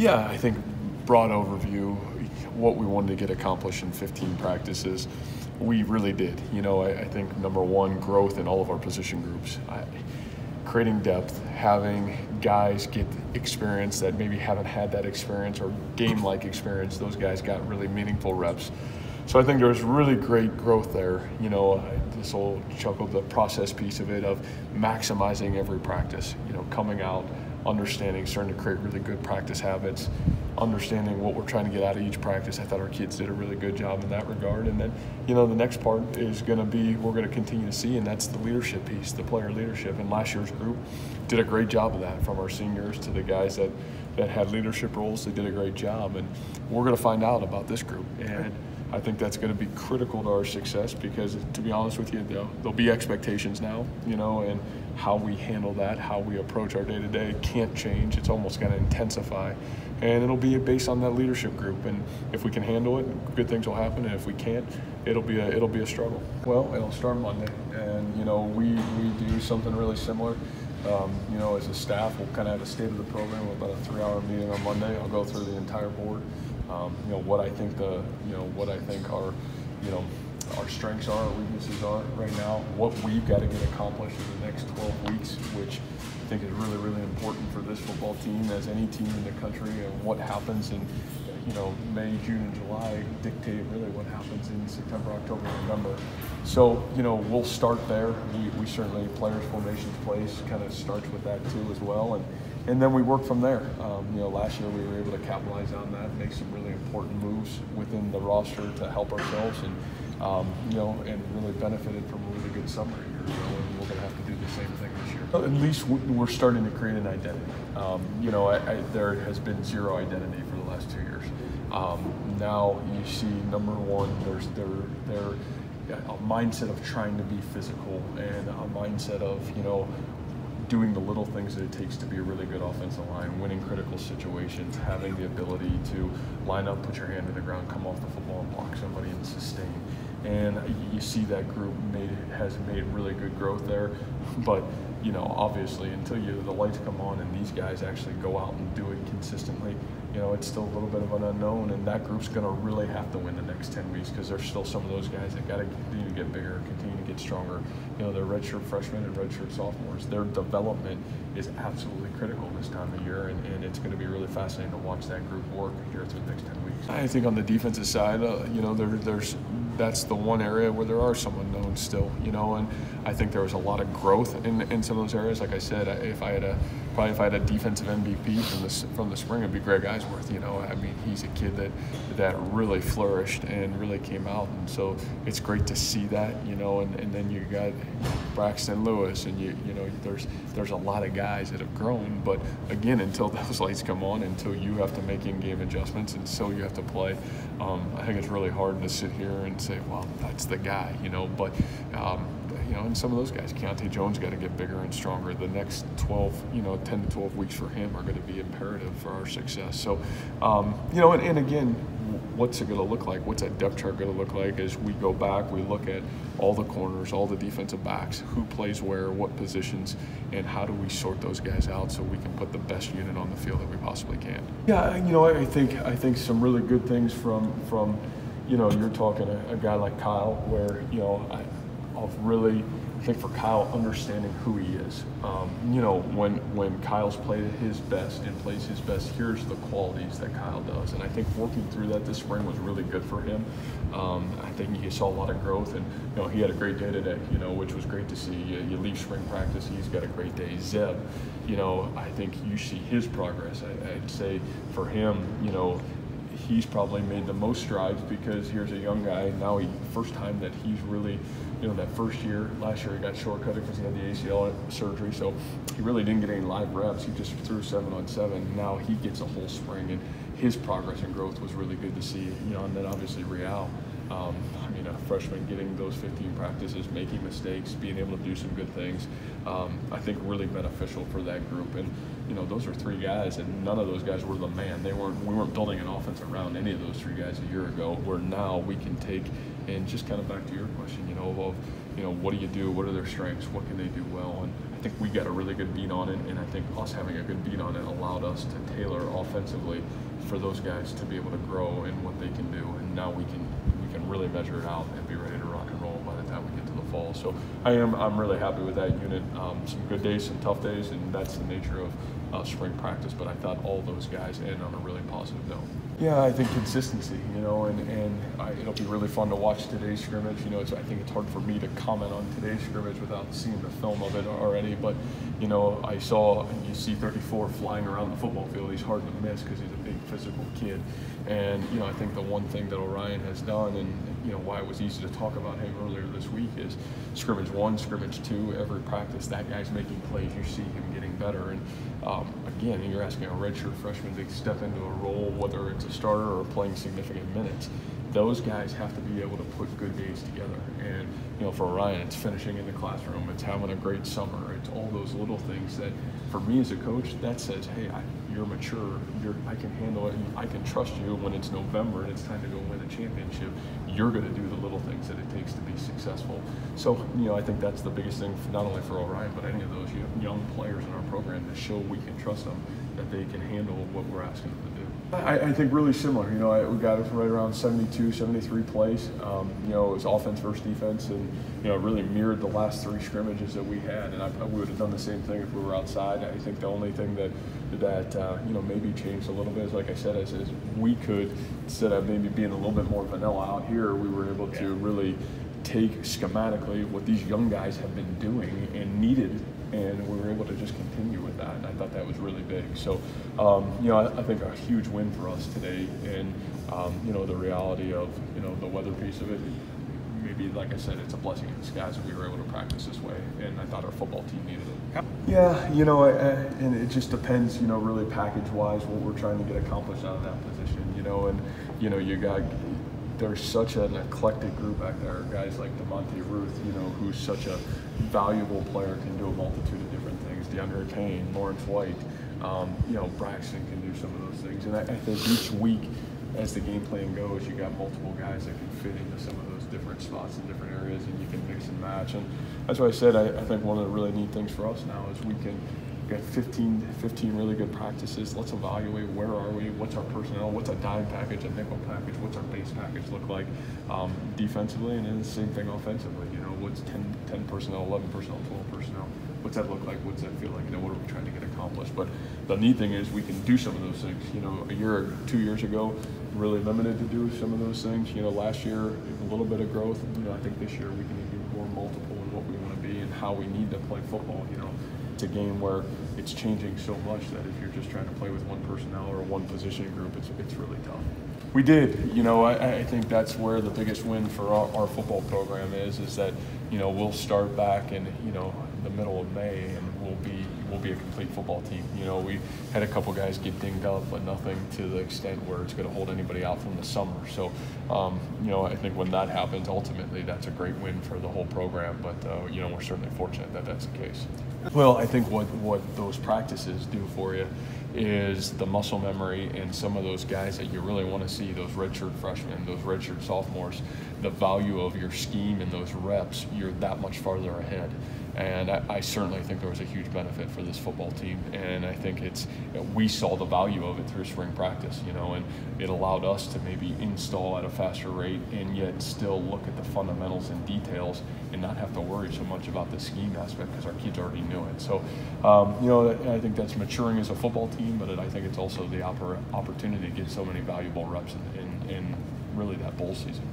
Yeah, I think broad overview, what we wanted to get accomplished in 15 practices, we really did. I think number one, growth in all of our position groups. Creating depth, having guys get experience that maybe haven't had that experience or game-like experience. Those guys got really meaningful reps. So I think there was really great growth there. This whole the process piece of it, of maximizing every practice, coming out, understanding, starting to create really good practice habits, understanding what we're trying to get out of each practice. I thought our kids did a really good job in that regard. And then, the next part is going to be, we're going to continue to see, and that's the leadership piece, the player leadership. And last year's group did a great job of that, from our seniors to the guys that had leadership roles. They did a great job, and we're going to find out about this group. And I think that's going to be critical to our success, because, to be honest with you, there'll be expectations now, and how we handle that, how we approach our day-to-day can't change. It's almost going to intensify, and it'll be based on that leadership group. And if we can handle it, good things will happen, and if we can't, it'll be a struggle. Well, it'll start Monday, and we do something really similar. As a staff, we'll kind of have a state of the program, about a 3-hour meeting on Monday. I'll go through the entire board. What I think our strengths are, our weaknesses are right now, what we've got to get accomplished in the next 12 weeks, which I think is really, really important for this football team, as any team in the country. And what happens in May, June, and July dictate really what happens in September, October, November. So we'll start there. We certainly, players formations place kind of starts with that too as well, and then we work from there. Last year we were able to capitalize on that, make some really important moves within the roster to help ourselves, and really benefited from a really good summer here. And we're going to have to do the same thing this year. At least we're starting to create an identity. There has been zero identity for the last 2 years. Now you see, number one, there's a mindset of trying to be physical, and a mindset of doing the little things that it takes to be a really good offensive line, winning critical situations, having the ability to line up, put your hand in the ground, come off the football and block somebody and sustain. And you see that group has made really good growth there. But obviously, until the lights come on and these guys actually go out and do it consistently, it's still a little bit of an unknown, and that group's going to really have to win the next 10 weeks, because there's still some of those guys that got to continue to get bigger, continue to get stronger. They're redshirt freshmen and redshirt sophomores. Their development is absolutely critical this time of year, and it's going to be really fascinating to watch that group work here through the next 10 weeks. I think on the defensive side, that's the one area where there are some unknowns still, and I think there was a lot of growth in some of those areas. Like I said, if I had a defensive MVP from the spring, it'd be Greg Eisworth. He's a kid that really flourished and really came out, and so it's great to see that, and then you got Braxton Lewis, and there's a lot of guys that have grown. But again, until those lights come on, until you have to make in-game adjustments, and so you have to play, I think it's really hard to sit here and say, well, that's the guy, but and some of those guys, Keontae Jones, got to get bigger and stronger. The next 10 to 12 weeks for him are going to be imperative for our success. So, and again, what's it going to look like? What's that depth chart going to look like as we go back? We look at all the corners, all the defensive backs, who plays where, what positions, and how do we sort those guys out so we can put the best unit on the field that we possibly can. Yeah, I think some really good things from you're talking a guy like Kyle, where I think for Kyle, understanding who he is. When Kyle's played at his best and plays his best, here's the qualities that Kyle does. And I think working through that this spring was really good for him. I think he saw a lot of growth, and he had a great day today, which was great to see. You leave spring practice, he's got a great day. Zeb, I think you see his progress. I'd say for him, he's probably made the most strides, because here's a young guy now. First time that he's really, that first year, last year he got shortcutted because he had the ACL surgery, so he really didn't get any live reps. He just threw 7-on-7. Now he gets a whole spring, and his progress and growth was really good to see. And then obviously Real, a freshman getting those 15 practices, making mistakes, being able to do some good things, I think really beneficial for that group. And those are three guys, and none of those guys were the man. We weren't building an offense around any of those three guys a year ago, where now we can take, and just kind of back to your question, of you know, what do you do? What are their strengths? What can they do well? And I think we got a really good beat on it, and I think us having a good beat on it allowed us to tailor offensively for those guys to be able to grow in what they can do. And now we can really measure it out and be ready to rock and roll by the time we get to the fall. So I'm really happy with that unit. Some good days, some tough days, and that's the nature of spring practice. But I thought all those guys end on a really positive note. Yeah, I think consistency, you know, and it'll be really fun to watch today's scrimmage. You know, I think it's hard for me to comment on today's scrimmage without seeing the film of it already. But, you know, you see 34 flying around the football field. He's hard to miss because he's a big physical kid. And, you know, I think the one thing that Orion has done, and, you know, why it was easy to talk about him earlier this week, is scrimmage 1, scrimmage 2, every practice, that guy's making plays. You see him getting better. And, again, you're asking a redshirt freshman to step into a role, whether it's a starter or playing significant minutes. Those guys have to be able to put good days together. And, you know, for Orion, it's finishing in the classroom, it's having a great summer, it's all those little things that, for me as a coach, that says, hey, you're mature, I can handle it, and I can trust you when it's November and it's time to go win a championship. You're going to do the little things that it takes to be successful. So, you know, I think that's the biggest thing, not only for Orion, but any of those young players in our program, to show we can trust them, that they can handle what we're asking them to do. I think really similar. You know, we got it right around 72, 73 plays. You know, it was offense versus defense, and, you know, it really mirrored the last 3 scrimmages that we had. And we would have done the same thing if we were outside. I think the only thing that you know, maybe changed a little bit is, like I said, is we could, instead of maybe being a little bit more vanilla out here, we were able to really take schematically what these young guys have been doing and needed, and we were able to just continue with that. And I thought that was really big. So, you know, I think a huge win for us today. And, you know, the reality of, you know, the weather piece of it, maybe, like I said, it's a blessing in disguise that we were able to practice this way. And I thought our football team needed it. Yeah, you know, and it just depends, you know, really package-wise what we're trying to get accomplished out of that position, you know. And, you know, there's such an eclectic group back there. Guys like DeMonte Ruth, you know, who's such a valuable player, can do a multitude of different things. DeAndre Payne, Lawrence White, you know, Braxton can do some of those things. And I think each week, as the game plan goes, you got multiple guys that can fit into some of those different spots in different areas, and you can mix and match. And that's why I said I think one of the really neat things for us now is we got 15 really good practices. Let's evaluate where are we, what's our personnel, what's a dime package, a nickel package, what's our base package look like defensively, and then the same thing offensively. You know, what's 10 personnel, 11 personnel, 12 personnel. What's that look like? What's that feel like? You know, what are we trying to get accomplished? But the neat thing is we can do some of those things. You know, a year or 2 years ago, really limited to do some of those things. You know, last year, a little bit of growth. You know, I think this year we can be more multiple in what we want to be and how we need to play football. You know, it's a game where it's changing so much that if you're just trying to play with one personnel or one position group, it's really tough. We did. You know, I think that's where the biggest win for our football program is that, you know, we'll start back in, you know, the middle of May, and we'll be a complete football team. You know, we had a couple guys get dinged up, but nothing to the extent where it's going to hold anybody out from the summer. So, you know, I think when that happens, ultimately that's a great win for the whole program. But you know, we're certainly fortunate that that's the case. Well, I think what those practices do for you is the muscle memory, and some of those guys that you really want to see, those redshirt freshmen, those redshirt sophomores, the value of your scheme and those reps, you're that much farther ahead. And I certainly think there was a huge benefit for this football team, and I think we saw the value of it through spring practice, you know, and it allowed us to maybe install at a faster rate and yet still look at the fundamentals and details and not have to worry so much about the scheme aspect because our kids already knew it. So, you know, I think that's maturing as a football team, but I think it's also the opportunity to get so many valuable reps in really that bowl season.